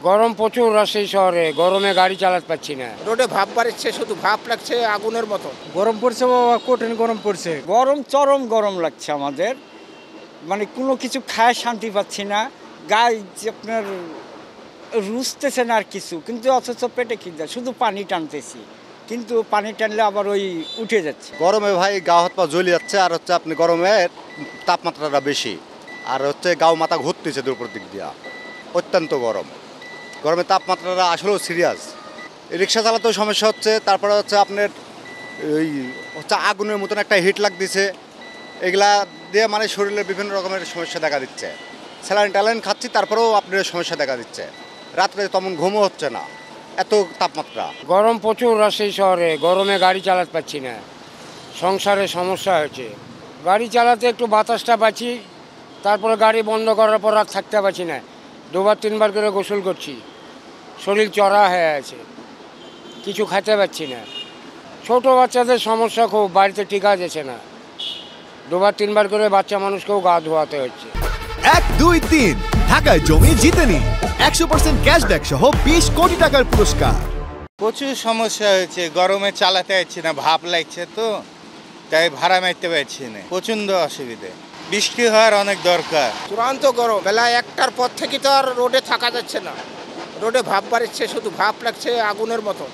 গরম প্রচুর রাজশাহী শহরে, গরমে গাড়ি চালাতে পারছি না। রোডে ভাপ বাড়ছে, শুধু ভাপ লাগছে আগুনের মতো। গরম পড়ছে বাবা, কঠিন গরম পড়ছে। গরম, চরম গরম লাগছে আমাদের। মানে কোনো কিছু খায় শান্তি পাচ্ছি না। গায়ে যে আপনার রুচতেছে না আর কিছু, কিন্তু অথচ পেটে খিদে, শুধু পানি টানতেছি, কিন্তু পানি টানলে আবার ওই উঠে যাচ্ছে। গরমে ভাই গা হাত পা জ্বলে যাচ্ছে, আর হচ্ছে আপনি গরমে তাপমাত্রাটা বেশি, আর হচ্ছে গাও মাথা ঘুরতেছে দুপুর দিক দিয়া, অত্যন্ত গরম। গরমে তাপমাত্রাটা আসলেও সিরিয়াস। রিক্সা চালাতেও সমস্যা হচ্ছে, তারপরে হচ্ছে আপনার ওই হচ্ছে আগুনের মতন একটা হিট লাগতেছে, এগুলা দিয়ে মানে শরীরে বিভিন্ন রকমের সমস্যা দেখা দিচ্ছে। স্যালাইন ট্যালাইন খাচ্ছি, তারপরেও আপনার সমস্যা দেখা দিচ্ছে। রাত্রে তেমন ঘুমও হচ্ছে না, এত তাপমাত্রা। গরম প্রচুর রাজশাহী শহরে, গরমে গাড়ি চালাতে পারছি না। সংসারে সমস্যা হয়েছে, গাড়ি চালাতে একটু বাতাসটা পাচ্ছি, তারপরে গাড়ি বন্ধ করার পর আর থাকতে পারছি না। দুবার তিনবার করে গোসল করছি, শরীর চড়া হয়ে আছে, কিছু খেতে পারছি না। ছোট বাচ্চাদের সমস্যা খুব, বাড়িতে টিকা যাচ্ছে না। দুবার তিনবার করে বাচ্চা মানুষকেও গা ধোয়াতে হচ্ছে। 1, 2, 3 ঢাকায় জমি জিতে নিন 100% ক্যাশব্যাক সহ 20 কোটি টাকার পুরস্কার। প্রচুর সমস্যা হয়েছে, গরমে চালাতে পারছি না, ভাপ লাগছে তো, তাই ভাড়া মারতে পারছি না, প্রচণ্ড অসুবিধে। বৃষ্টি হওয়ার অনেক দরকার। চূড়ান্ত গরম, বেলা 1টার পর থেকে তো আর রোডে থাকা যাচ্ছে না। রোডে ভাপ বাড়ছে, শুধু ভাপ লাগছে আগুনের মতো।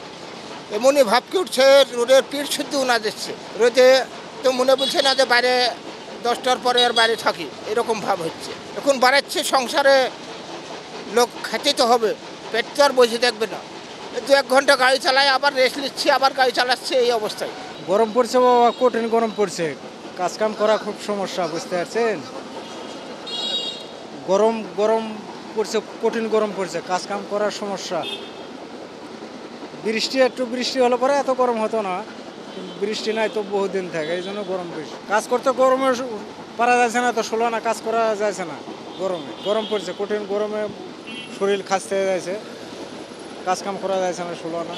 এমনই ভাপ কি উঠছে, রোডের পিঠ শুদ্ধ উনা দিচ্ছে। রোদে তো মনে বলছে না যে বাইরে 10টার পরে আর বাইরে থাকি, এরকম ভাব হচ্ছে। এখন বাড়াচ্ছে, সংসারে লোক খেতে তো হবে, পেট তো আর বসে থাকবে না। 1 ঘন্টা গাড়ি চালায়, আবার রেস্ট নিচ্ছে, আবার গাড়ি চালাচ্ছে, এই অবস্থায়। গরম পড়ছে বাবা, কঠিন গরম পড়ছে। কাজ কাম করা খুব সমস্যা, বুঝতে পারছেন? গরম গরম পড়ছে, কঠিন গরম পড়ছে, কাজ কাম করার সমস্যা। বৃষ্টি হলে পরে এত গরম হতো না, কিন্তু বৃষ্টি নাই তো বহুদিন থাকে, এই জন্য গরম বেশি। কাজ করতে গরমে পারা যাচ্ছে না, তো ষোলো না কাজ করা যাচ্ছে না। গরম পড়ছে, কঠিন গরমে শরীর খাসতে যাচ্ছে, কাজ কাম করা যাচ্ছে না ষোলো না।